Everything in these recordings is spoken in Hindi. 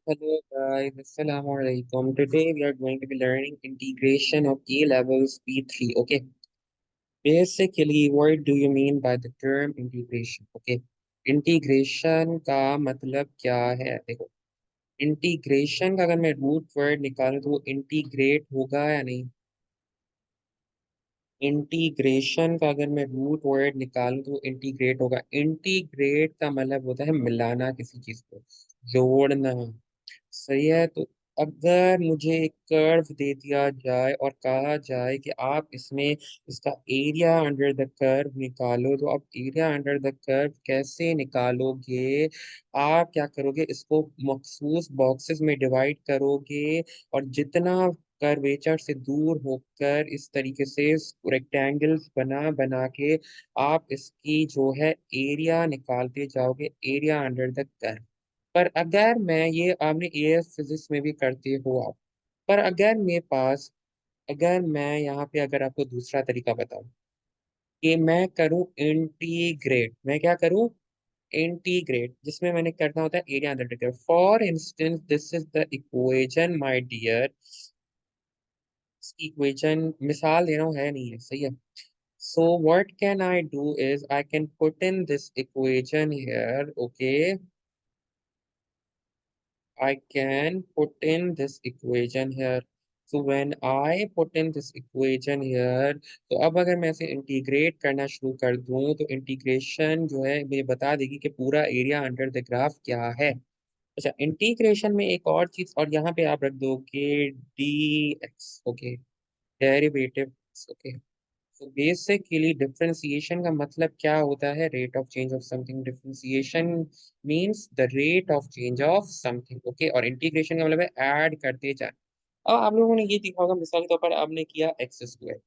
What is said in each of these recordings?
Hello guys, Assalamu alaikum. Today we are going to be learning integration of A levels P3. Okay, basically, what do you mean by the term integration? Okay, integration का मतलब क्या है? देखो, इंटीग्रेशन का अगर मैं रूट वर्ड निकालूं तो वो इंटीग्रेट होगा या नहीं? इंटीग्रेशन का अगर मैं रूट वर्ड निकालूं तो इंटीग्रेट होगा। इंटीग्रेट का मतलब होता है मिलाना किसी चीज को, जोड़ना। सही है। तो अगर मुझे एक कर्व दे दिया जाए और कहा जाए कि आप इसमें इसका एरिया अंडर द कर्व निकालो, तो आप एरिया अंडर द कर्व कैसे निकालोगे? आप क्या करोगे, इसको मखसूस बॉक्सेस में डिवाइड करोगे और जितना कर्वेचर से दूर होकर इस तरीके से रेक्टेंगल्स बना बना के आप इसकी जो है एरिया निकालते जाओगे, एरिया अंडर द कर्व। पर अगर मैं ये आपने एएस फिजिक्स में भी करते हो आप, पर अगर मेरे पास, अगर मैं यहाँ पे अगर आपको दूसरा तरीका बताऊं कि मैं करूं इंटीग्रेट, मैं क्या करूं? इंटीग्रेट, जिसमें मैंने करना होता है area under the curve. For instance this is the equation my dear. Equation मिसाल दे रहा हूँ, है नहीं है, सही है। So what can I do is I can put in this equation here. Okay, I can put in this equation here. So when I put in this equation here, तो अब अगर मैं इसे इंटीग्रेट करना शुरू कर दूं तो इंटीग्रेशन जो है मुझे बता देगी कि पूरा एरिया अंडर द ग्राफ क्या है। अच्छा, इंटीग्रेशन में एक और चीज, और यहाँ पे आप रख दोगे D x. Okay, derivative. Okay, तो बेसिकली डिफरेंशिएशन का मतलब क्या होता है? Rate of change of something. Differentiation means the rate of change of something. Okay, और इंटीग्रेशन का मतलब है ऐड करते जाए। अब आप लोगों ने ये देखा होगा, मिसाल के तौर पर आपने किया एक्स स्क्वायर,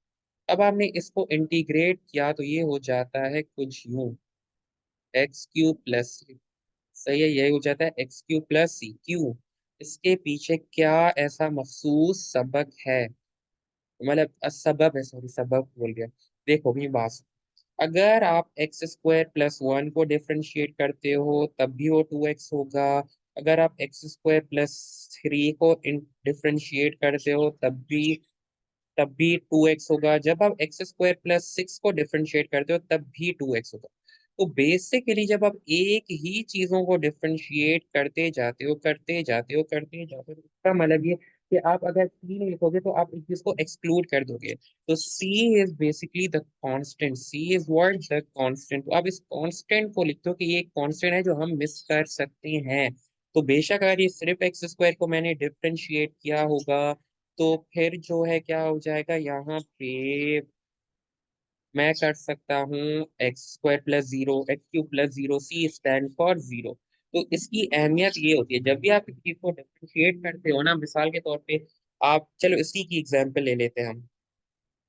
अब आपने इसको इंटीग्रेट किया तो ये हो जाता है कुछ यूं, एक्स क्यूब प्लस सी। सही है, यही हो जाता है एक्स क्यूब प्लस सी। क्यों? इसके पीछे क्या ऐसा मखसूस सबक है? मतलब सबब है, सॉरी सबब बोल गया। देखो भी बात, अगर आप एक्स स्क्वायर प्लस वन को डिफरेंशिएट करते हो तब भी वो टू एक्स होगा। अगर आप एक्स स्क्वायर प्लस थ्री को डिफरेंशिएट करते हो तब भी टू एक्स होगा। जब आप एक्स स्क्वायर प्लस सिक्स को डिफरेंशिएट करते हो तब भी टू एक्स होगा। तो बेसिकली जब आप एक ही चीजों को डिफरेंशिएट करते जाते हो करते जाते हो करते जाते हो, तो इसका मतलब ये कि आप अगर तीन लिखोगे तो आप इस चीज को एक्सक्लूड कर दोगे। तो C is basically the constant. C is what? The constant. तो आप इस कांस्टेंट को लिखते हो कि ये एक कांस्टेंट है जो हम मिस कर सकते हैं। तो बेशक अगर ये सिर्फ एक्स स्क्वायर को मैंने डिफरेंशिएट किया होगा तो फिर जो है क्या हो जाएगा यहाँ पे, मैं कर सकता हूँ x square plus zero, x cube plus zero, c stand for zero. तो इसकी अहमियत ये होती है जब भी आप इस चीज को डिफरेंशिएट करते हो ना, मिसाल के तौर पे आप, चलो इसी की एग्जांपल ले लेते हैं हम।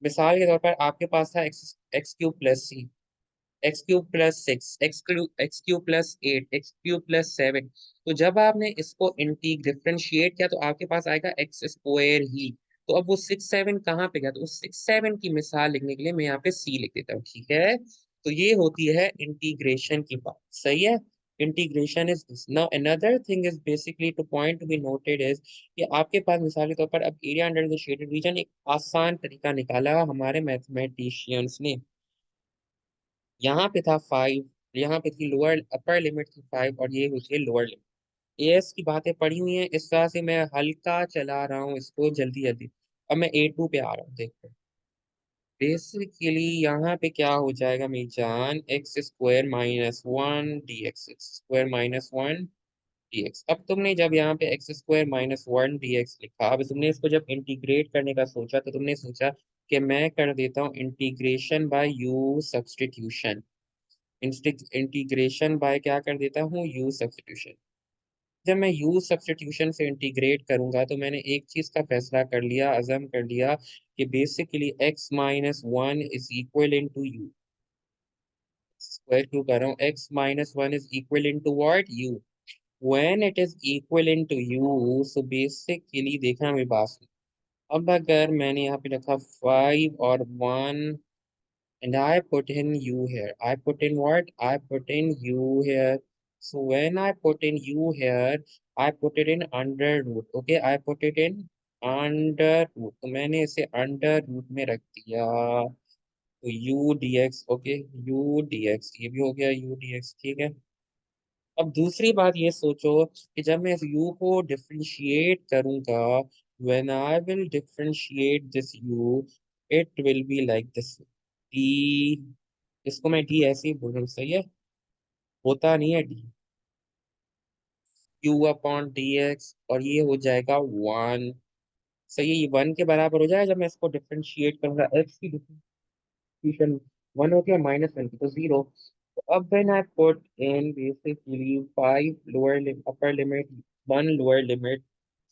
मिसाल के तौर पर आपके पास था X X cube plus C, X cube plus six, X cube plus eight, X cube plus seven. तो जब आपने इसको इंटीग डिफरेंशिएट किया तो आपके पास आएगा एक्स स्क्वायर ही। तो अब वो सिक्स सेवन कहाँ पे गया? तो उस सिक्स सेवन की मिसाल लिखने के लिए मैं यहाँ पे सी लिख देता हूँ, ठीक है। तो ये होती है इंटीग्रेशन की बात, सही है। Integration is this. Now another thing is basically two point to be noted is कि आपके पास मिसाल के तौर पर अब area under the shaded region एक आसान तरीका निकाला हमारे मैथमेटिशियंस ने। यहाँ पे था फाइव, यहाँ पे थी लोअर अपर लिमिट थी फाइव और ये हुई थी लोअर लिमिट। एएस की बातें पढ़ी हुई हैं, इस तरह से मैं हल्का चला रहा हूँ इसको जल्दी जल्दी। अब मैं ए टू पे आ रहा हूँ, देखो। बेसिकली यहाँ पे क्या हो जाएगा मेरी जान? X square minus one D x, x square minus one D x. अब तुमने जब यहाँ पे x square minus one D x लिखा, अब तुमने इसको जब इंटीग्रेट करने का सोचा तो तुमने सोचा कि मैं कर देता हूँ integration by you substitution. Integration by क्या कर देता हूँ? You substitution. जब मैं यू सब्स्टिट्यूशन से इंटीग्रेट करूंगा तो मैंने एक चीज का फैसला कर लिया, अज़म कर लिया कि basically x minus one is equal into u. Square क्यों कर रहा हूँ? X minus one is equal into what? U. When it is equal into u, so basically देखना मेरी बात सुनो। अब अगर मैंने यहाँ पे रखा फाइव और one and I put in u here. I put in what? I put in u here. So when I put in u here, I put it in under root. Okay, I put it in under root. तो मैंने इसे अंडर रूट में रख दिया। तो u dx, okay, u dx ये भी हो गया u dx, ठीक है। अब दूसरी बात ये सोचो कि जब मैं इस u को डिफरेंशिएट करूंगा, when I will differentiate this u, it will be like this d, इसको मैं d ऐसे ही बोल रहा हूँ, सही है, होता नहीं है d, q upon d x, और ये हो जाएगा वन। सही है, ये वन के बराबर हो जाएगा जब मैं इसको डिफरेंशिएट करूंगा, x की इक्वेशन वन होती है माइनस वन की, तो जीरो। तो अब when I put in basically five lower upper limit, one lower limit,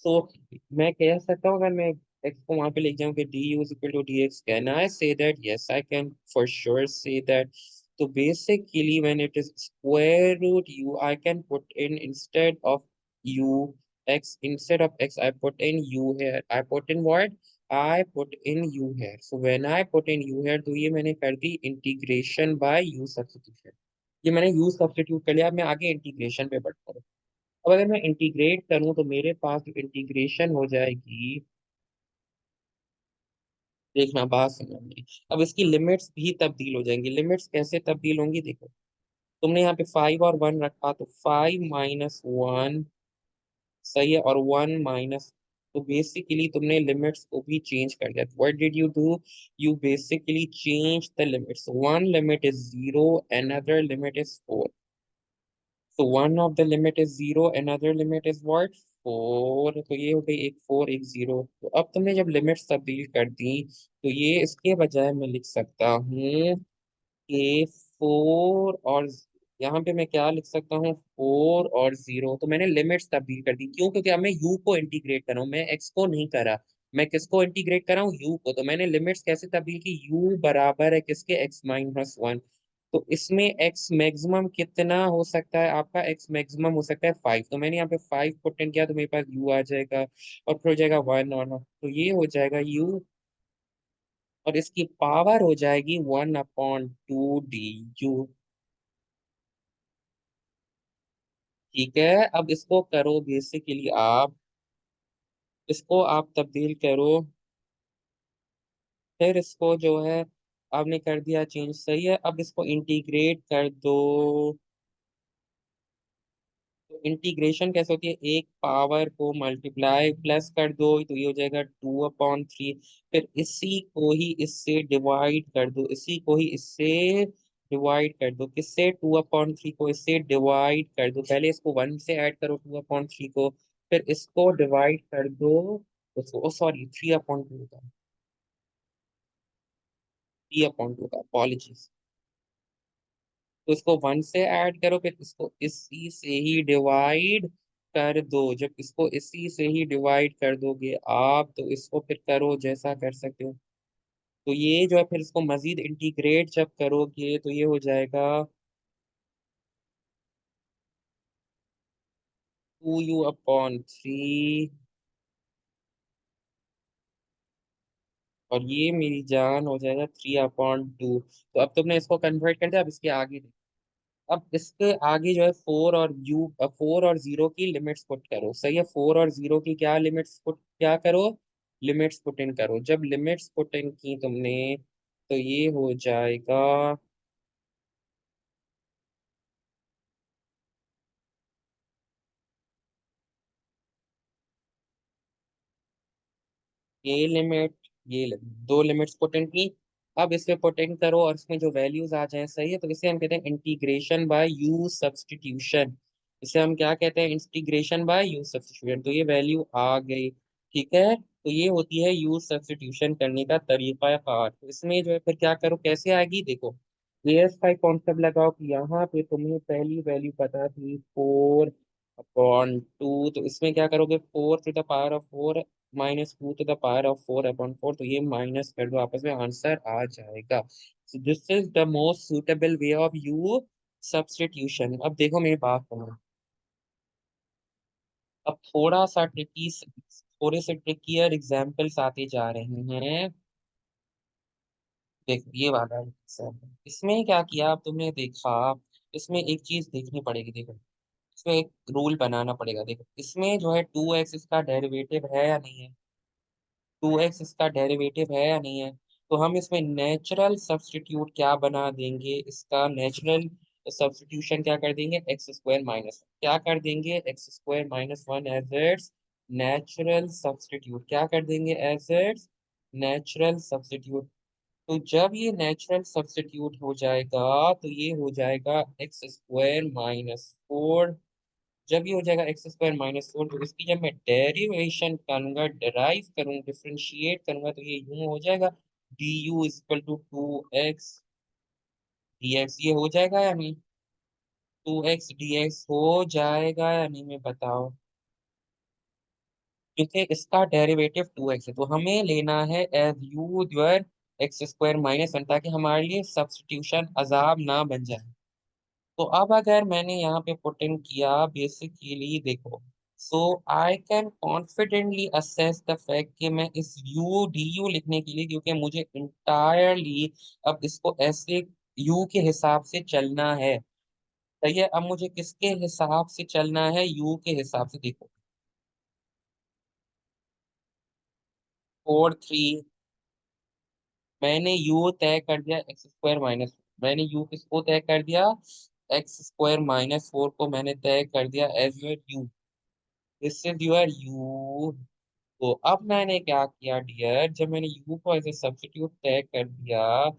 so मैं कह सकता हूँ, अगर मैं एक्स को वहां पे लिख जाऊं कि D you is equal to D X, can I say that? Yes I can for sure say that. तो basically when it is square root U, I can put in instead of U x, instead of x I put in u here, I put in what, I put in u here. So when I put in u here, तो ये मैंने कर दी इंटीग्रेशन बाय u सब्स्टिट्यूशन। ये मैंने u सब्स्टिट्यूट कर लिया। अब मैं आगे इंटीग्रेशन पे बढ़ता हूँ। अब अगर मैं इंटीग्रेट करूँ तो मेरे पास इंटीग्रेशन हो जाएगी, देखना बात समझनी। अब इसकी लिमिट्स भी तब्दील हो जाएंगी। लिमिट्स कैसे तब्दील होंगी, देखो, तुमने यहाँ पे फाइव और वन रखा, तो फाइव माइनस वन, सही है, और वन माइनस, तो बेसिकली तुमने लिमिट्स को भी चेंज कर दिया। What did you do? You basically change the limits. One limit is zero, another limit is four. So one of the limit is zero, another limit is what? Four. तो ये हो गई एक फोर एक जीरो। तो अब तुमने जब लिमिट्स तब्दील कर दी, तो ये इसके बजाय मैं लिख सकता हूँ के फोर और, यहाँ पे मैं क्या लिख सकता हूँ, फोर और जीरो। तो मैंने लिमिट्स तब्दील कर दी, क्यों? क्योंकि अब मैं यू को इंटीग्रेट कर रहा हूँ, मैं एक्स को नहीं करा। मैं किसको इंटीग्रेट कर रहा हूँ? यू को। तो मैंने लिमिट्स कैसे तब्दील की? यू बराबर है किसके? X minus one. तो इसमें एक्स मैक्सिमम कितना हो सकता है आपका? एक्स मैक्सिमम हो सकता है फाइव। तो मैंने यहाँ पे फाइव पुट इन किया, तो मेरे पास यू आ जाएगा, और फिर हो जाएगा वन, और तो ये हो जाएगा यू, और इसकी पावर हो जाएगी one upon two D you. ठीक है, अब इसको करो बेसिकली आप, इसको आप तब्दील करो, फिर इसको जो है आपने कर दिया चेंज, सही है। अब इसको इंटीग्रेट कर दो। तो इंटीग्रेशन कैसे होती है? एक पावर को मल्टीप्लाई प्लस कर दो, तो ये हो जाएगा टू अपॉन थ्री। फिर इसी को ही इससे डिवाइड कर दो, इसी को ही इससे डिवाइड कर दो, किससे? टू अपॉन थ्री को इससे डिवाइड कर दो। पहले इसको वन से ऐड करो, टू अपॉन थ्री को, फिर इसको डिवाइड कर दो उसको, सॉरी, थ्री अपॉन टू का, थ्री अपॉन टू का, अपॉलॉजीज। तो इसको वन से ऐड करो, फिर इसको इसी से ही डिवाइड कर दो। जब इसको इसी से ही डिवाइड कर दोगे आप, तो इसको फिर करो जैसा कर सकते हो। तो ये जो है, फिर इसको मजीद इंटीग्रेट जब करोगे, तो ये हो जाएगा टू यू अपॉन थ्री, और ये मेरी जान हो जाएगा थ्री अपॉन टू। तो अब तुमने इसको कन्वर्ट कर दिया। अब इसके आगे, अब इसके आगे जो है फोर और यू, फोर और जीरो की लिमिट्स पुट करो, सही है। फोर और जीरो की क्या लिमिट्स पुट, क्या करो? लिमिट्स पुट इन करो। जब लिमिट्स पुट इन की तुमने, तो ये हो जाएगा, ये लिमिट, ये लिमिट, दो लिमिट्स पुट इन की। अब इसे पुट इन करो और इसमें जो वैल्यूज आ जाए, सही है। तो इसे हम कहते हैं इंटीग्रेशन बाय यू सब्स्टिट्यूशन। इसे हम क्या कहते हैं? Integration by you substitution. तो ये वैल्यू आ गई, ठीक है। तो ये होती है यू सब्स्टिट्यूशन करने का तरीका कार। तो इसमें जो है फिर क्या करो, कैसे आएगी, देखो, एएस का कॉन्सेप्ट लगाओ कि यहाँ पे तुम्हें पहली वैल्यू पता थी फोर अपॉन टू, तो इसमें क्या करोगे, four to the power of four minus two to the power of four upon four, तो ये माइनस कर दो, आपस में आंसर आ जाएगा। So this is the most suitable way of you substitution. अब देखो मेरी बात सुनो, अब थोड़ा सा ट्रिकी, थोड़े से ट्रिकियर एग्जाम्पल्स आते जा रहे हैं। देख ये वाला example। इसमें क्या किया अब तुमने देखा, इसमें एक चीज देखनी पड़ेगी, देखो, इसमें एक रूल बनाना पड़ेगा। देखो इसमें जो है 2x इसका डेरिवेटिव है या नहीं है, 2x इसका डेरिवेटिव है या नहीं है। तो हम इसमें नेचुरल सब्स्टिट्यूट क्या बना देंगे, इसका नेचुरल सब्स्टिट्यूशन क्या कर देंगे, एक्स स्क्वायर माइनस क्या कर देंगे, x square minus one as it's natural substitute, क्या कर देंगे एज इट्स नेचुरल सब्स्टिट्यूट। तो जब ये नेचुरल सब्स्टिट्यूट हो जाएगा तो ये हो जाएगा एक्स स्क्वायर माइनस फोर। जब ये हो जाएगा एक्स स्क्वायर माइनस फोर, तो इसकी जब मैं डेरिवेशन करूंगा, डिराइव करूंगा, डिफ्रेंशिएट करूंगा, तो ये यूं हो जाएगा d u equal to two x d x. ये हो जाएगा या नहीं, टू एक्स डी एक्स हो जाएगा या नहीं, मैं बताओ। क्योंकि इसका डेरिवेटिव टू एक्स है तो हमें लेना है as u your x square minus one, ताकि हमारे लिए सब्स्टिट्यूशन अजाब ना बन जाए। तो अब अगर मैंने यहाँ पे पुट इन किया बेसिकली देखो, so I can confidently assess the fact कि मैं इस यू डी यू लिखने के लिए, क्योंकि मुझे इंटायरली अब इसको ऐसे यू के हिसाब से चलना है। सही है, अब मुझे किसके हिसाब से चलना है, यू के हिसाब से। देखो फोर थ्री, मैंने यू तय कर दिया एक्स स्क्वायर माइनस, मैंने यू किसको तय कर दिया, एक्स स्क्वायर माइनस फोर को मैंने तय कर दिया as your u, this is your u. तो अब मैंने क्या किया डियर, जब मैंने यू को एज ए सब्स्टिट्यूट तय कर दिया,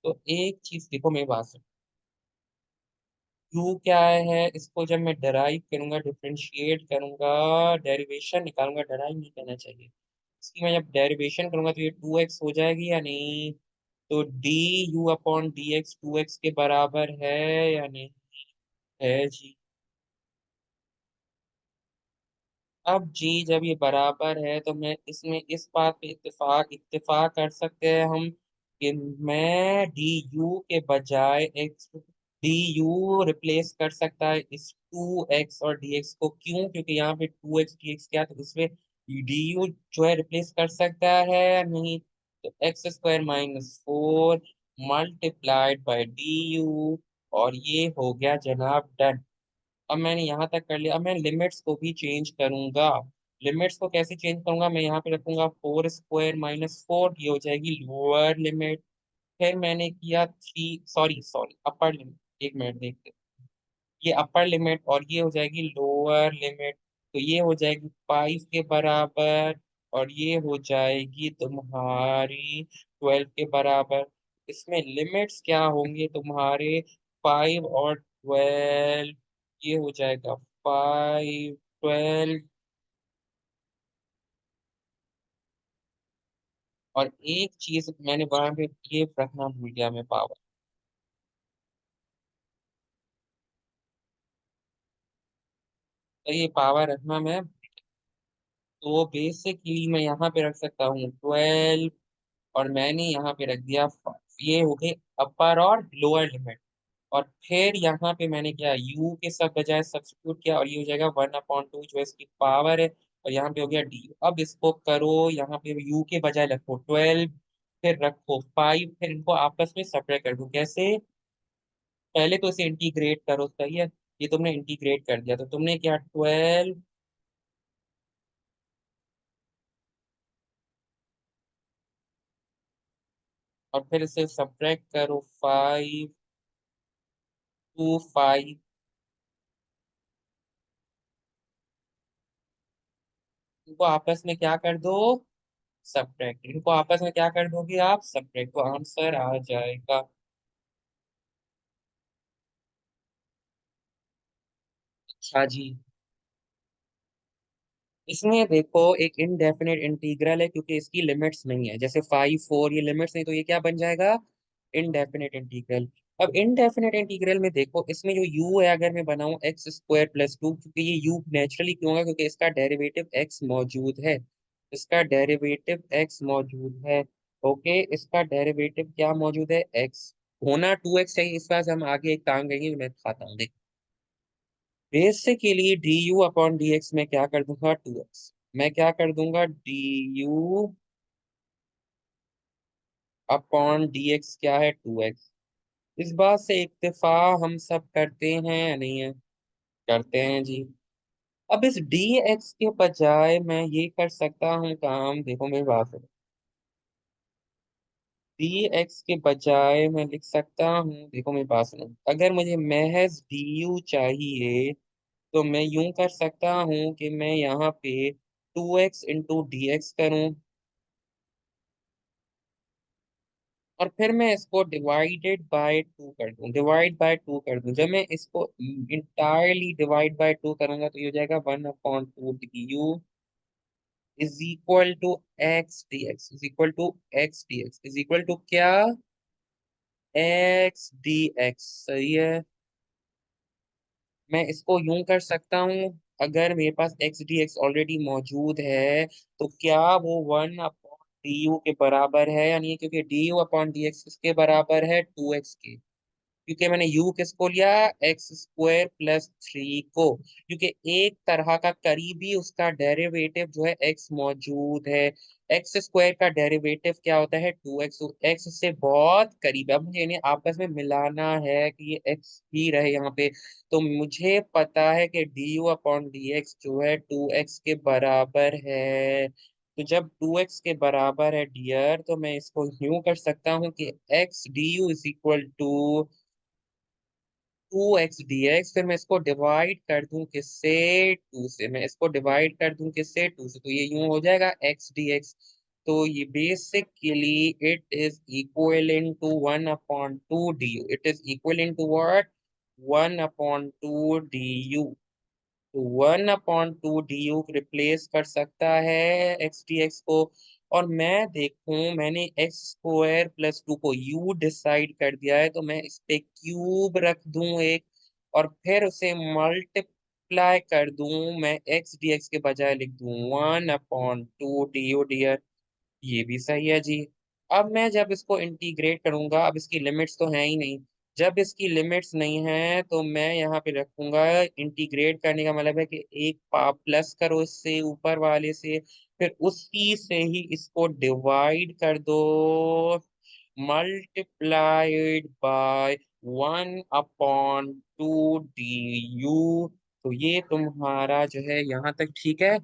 तो एक चीज देखो मेरी बात सुन, यू क्या है, इसको जब मैं डेराइव करूंगा, डिफरेंशिएट करूंगा, डेरिवेशन निकालूंगा, डेराइव नहीं करना चाहिए, इसकी मैं जब डेरिवेशन करूंगा तो ये टू एक्स हो जाएगी या नहीं। तो d u upon d x two x के बराबर है या नहीं, है जी। अब जी जब ये बराबर है तो मैं इसमें इस बात पे इत्तेफाक कर सकते हैं हम कि मैं डी यू के बजाय एक्स डी यू रिप्लेस कर सकता है इस टू एक्स और डी एक्स को। क्यों, क्योंकि यहाँ पे टू एक्स डी एक्स क्या, तो इसमें डी यू जो है रिप्लेस कर सकता है या नहीं। तो x square minus four multiplied by D you, और ये हो गया जनाब डन। अब मैंने यहाँ तक कर लिया, अब मैं लिमिट्स को भी चेंज करूंगा। लिमिट्स को कैसे चेंज करूंगा, मैं यहाँ पे रखूंगा फोर स्क्वायर माइनस फोर, ये हो जाएगी लोअर लिमिट। फिर मैंने किया three, sorry sorry upper limit, एक मिनट देखते, ये अपर लिमिट और ये हो जाएगी लोअर लिमिट। तो ये हो जाएगी फाइव के बराबर और ये हो जाएगी तुम्हारी ट्वेल्व के बराबर। इसमें लिमिट्स क्या होंगे तुम्हारे, फाइव और ट्वेल्व, ये हो जाएगा फाइव ट्वेल्व, और एक चीज मैंने वहां पे ये रखना भूल गया मैं, पावर। तो ये पावर रखना मैं, तो बेसिकली मैं यहाँ पे रख सकता हूँ ट्वेल्व, और मैंने यहाँ पे रख दिया ये हो गई अपर और लोअर लिमिट। और फिर यहाँ पे मैंने क्या, u के सब बजाय सब्स्टिट्यूट किया, और ये हो जाएगा वन अपॉन टू जो इसकी पावर है, और यहाँ पे हो गया डी। अब इसको करो, यहाँ पे u के बजाय रखो ट्वेल्व, फिर रखो फाइव, फिर इनको आपस में सेपरेट कर दो। कैसे, पहले तो इसे इंटीग्रेट करो, सही है, ये तुमने इंटीग्रेट कर दिया तो तुमने क्या ट्वेल्व, और फिर इसे सब्ट्रैक्ट करो फाइव, टू फाइव, इनको आपस में क्या कर दो, सब्ट्रैक्ट, इनको आपस में क्या कर दोगे आप, सब्ट्रैक्ट, तो आंसर आ जाएगा। अच्छा जी, इसमें देखो एक इनडेफिनेट इंटीग्रल है, क्योंकि इसकी लिमिट्स नहीं है, जैसे फाइव फोर ये लिमिट्स नहीं, तो ये क्या बन जाएगा, इनडेफिनेट इंटीग्रल। अब इनडेफिनेट इंटीग्रल में देखो, इसमें जो u है अगर मैं बनाऊं एक्स स्क्वायर प्लस टू, क्योंकि ये u नेचुरली क्यों होगा, क्योंकि इसका डेरिवेटिव x मौजूद है, इसका डेरिवेटिव x मौजूद है। ओके, इसका डेरिवेटिव क्या मौजूद है, x, होना टू एक्स चाहिए, इस बार से हम आगे एक काम करेंगे, मैं दिखाता हूँ। Basically D u upon d x में क्या कर दूंगा, टू एक्स, मैं क्या कर दूंगा D u upon d x क्या है, टू एक्स। इस बात से इत्तेफाक हम सब करते हैं या नहीं है, करते हैं जी। अब इस डी एक्स के बजाय मैं ये कर सकता हूँ काम, देखो मेरी बात है, डी एक्स के बजाय मैं लिख सकता हूँ, देखो मेरी बात सुनो, अगर मुझे महज डी यू चाहिए तो मैं यूं कर सकता हूँ कि मैं यहाँ पे 2x इंटू डी एक्स करूँ, और फिर मैं इसको डिवाइडेड बाय टू कर दूं, डिवाइड बाय टू कर दूं। जब मैं इसको इंटायरली डिवाइड बाय टू करूंगा तो ये हो जाएगा 1/2 du is equal to x d x, is equal to x d x, is equal to क्या, एक्स डी एक्स। सही है। मैं इसको यूं कर सकता हूँ, अगर मेरे पास एक्स डी एक्स ऑलरेडी मौजूद है तो क्या वो 1/du के बराबर है या नहीं, क्योंकि D u upon d x किसके बराबर है, 2x के। क्योंकि मैंने u किसको लिया, एक्स स्क्वायर प्लस थ्री को, क्योंकि एक तरह का करीबी उसका डेरिवेटिव जो है x मौजूद है। एक्स स्क्वायर का डेरिवेटिव क्या होता है, 2x, एक्स से बहुत करीब है। अब मुझे इन्हें आपस में मिलाना है कि ये x ही रहे यहाँ पे। तो मुझे पता है कि D u upon d x जो है 2x के बराबर है। तो जब 2x के बराबर है डियर, तो मैं इसको यूं कर सकता हूँ कि x d you is equal to 2x dx, फिर मैं इसको डिवाइड कर दूं किससे, टू से। मैं इसको डिवाइड कर दूं किससे, टू से, तो ये यूं हो जाएगा x dx। तो ये basically it is equal to 1/2 du, it is equal to what, 1/2 du। तो 1/2 du रिप्लेस कर सकता है एक्स डी एक्स को। और मैं देखूं, मैंने एक्स स्क्वायर प्लस टू को यू डिसाइड कर दिया है, तो मैं इस पे क्यूब रख दूं एक, और फिर उसे मल्टीप्लाई कर दूं, मैं एक्स डी एक्स के बजाय लिख दूं 1/2 du। ये भी सही है जी। अब मैं जब इसको इंटीग्रेट करूंगा, अब इसकी लिमिट्स तो है ही नहीं, जब इसकी लिमिट्स नहीं है तो मैं यहाँ पे रखूंगा, इंटीग्रेट करने का मतलब है कि एक प्लस करो इससे ऊपर वाले से, फिर उसी से ही इसको डिवाइड कर दो, मल्टीप्लाइड बाय 1/2 du। तो ये तुम्हारा जो है यहाँ तक ठीक है।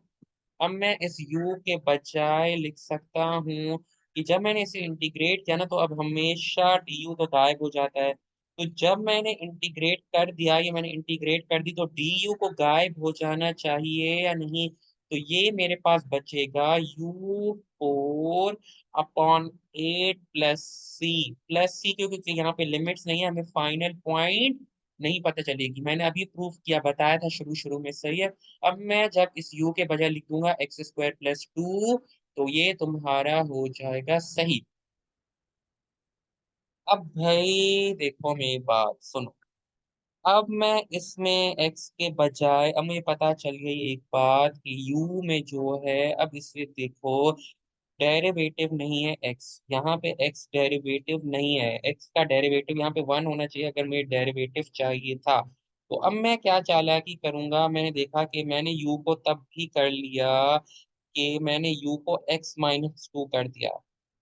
अब मैं इस u के बजाय लिख सकता हूँ कि जब मैंने इसे इंटीग्रेट किया ना, तो अब हमेशा du तो गायब हो जाता है। तो जब मैंने इंटीग्रेट कर दिया, ये मैंने इंटीग्रेट कर दी, तो du को गायब हो जाना चाहिए या नहीं। तो ये मेरे पास बचेगा u4/8 प्लस सी, क्योंकि यहाँ पे लिमिट्स नहीं है, हमें फाइनल पॉइंट नहीं पता चलेगी। मैंने अभी प्रूफ किया, बताया था शुरू शुरू में। सही है। अब मैं जब इस u के बजाय लिखूंगा एक्स स्क्वायर प्लस टू, तो ये तुम्हारा हो जाएगा सही। अब भाई देखो मेरी बात सुनो, अब मैं इसमें x के बजाय, अब मुझे पता चल गई एक बात कि u में जो है, अब इसे देखो, डेरिवेटिव नहीं है x, यहाँ पे x डेरिवेटिव नहीं है, x का डेरिवेटिव यहाँ पे 1 होना चाहिए अगर मुझे डेरिवेटिव चाहिए था। तो अब मैं क्या चालाकी करूंगा, मैंने देखा कि मैंने u को तब भी कर लिया कि मैंने u को x-2 कर दिया।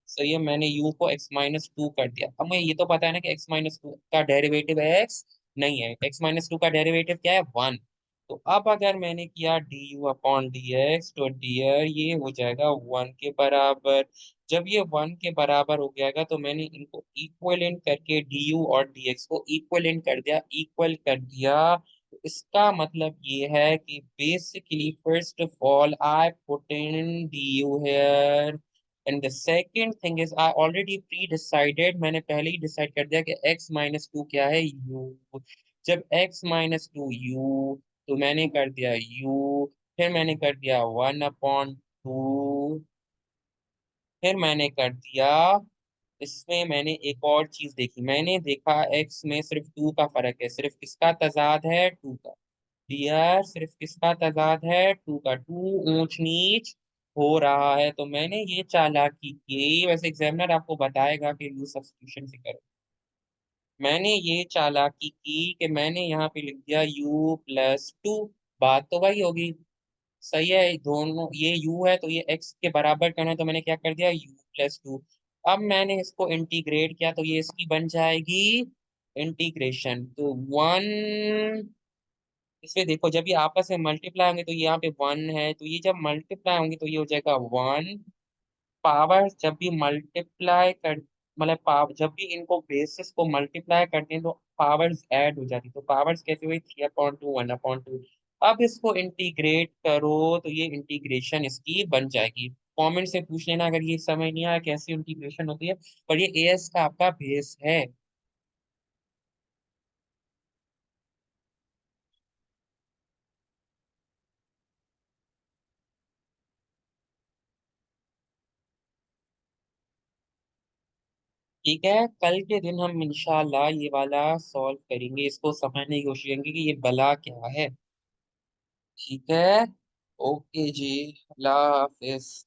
सही है, मैंने u को x-2 कर दिया। अब मुझे ये तो पता है ना कि x-2 का डेरिवेटिव है x, नहीं है, x-2 का डेरिवेटिव क्या है, 1। तो अब अगर मैंने किया du/dx, तो डियर ये हो जाएगा 1 के बराबर। जब ये 1 के बराबर हो जाएगा तो मैंने इनको इक्वलेंट करके du और dx को इक्वलेंट कर दिया, इक्वल कर दिया। तो इसका मतलब ये है कि basically first of all I put in du here, and the second thing is I already pre decided, मैंने पहले ही डिसाइड कर दिया कि x-2 क्या है, u। जब x-2 u, तो मैंने कर दिया u, फिर मैंने कर दिया 1/2, फिर मैंने कर दिया, इसमें मैंने एक और चीज देखी, मैंने देखा x में सिर्फ 2 का फर्क है, सिर्फ किसका तजाद है, 2 का। डियर सिर्फ किसका तजाद है, 2 का, 2 ऊंच नीच हो रहा है। तो मैंने ये चालाकी की, वैसे एग्जामिनर आपको बताएगा कि यू सब्स्टिट्यूशन से करो, मैंने ये चालाकी की कि मैंने यहाँ पे लिख दिया u+2, बात तो वही होगी। सही है, दोनों ये u है तो ये x के बराबर करना है, तो मैंने क्या कर दिया, u+2। अब मैंने इसको इंटीग्रेट किया तो ये इसकी बन जाएगी इंटीग्रेशन, तो 1 इसमें देखो, जब ये आपस में मल्टीप्लाई होंगे तो ये यहाँ पे 1 है, तो ये जब मल्टीप्लाई होंगे तो ये हो जाएगा 1। पावर जब भी मल्टीप्लाई कर, मतलब पावर जब भी इनको बेसिस को मल्टीप्लाई करते हैं तो पावर्स ऐड हो जाती है। तो पावर्स कैसे हुई, 3/2 1/2। अब इसको इंटीग्रेट करो तो ये इंटीग्रेशन इसकी बन जाएगी। कमेंट से पूछ लेना अगर ये समझ नहीं आया कैसी इंटीग्रेशन होती है। पर ये एस का आपका बेस है। ठीक है, कल के दिन हम इंशाल्लाह ये वाला सॉल्व करेंगे, इसको समझने की कोशिश करेंगे कि ये बला क्या है। ठीक है। ओके जी, अल्लाह हाफिज।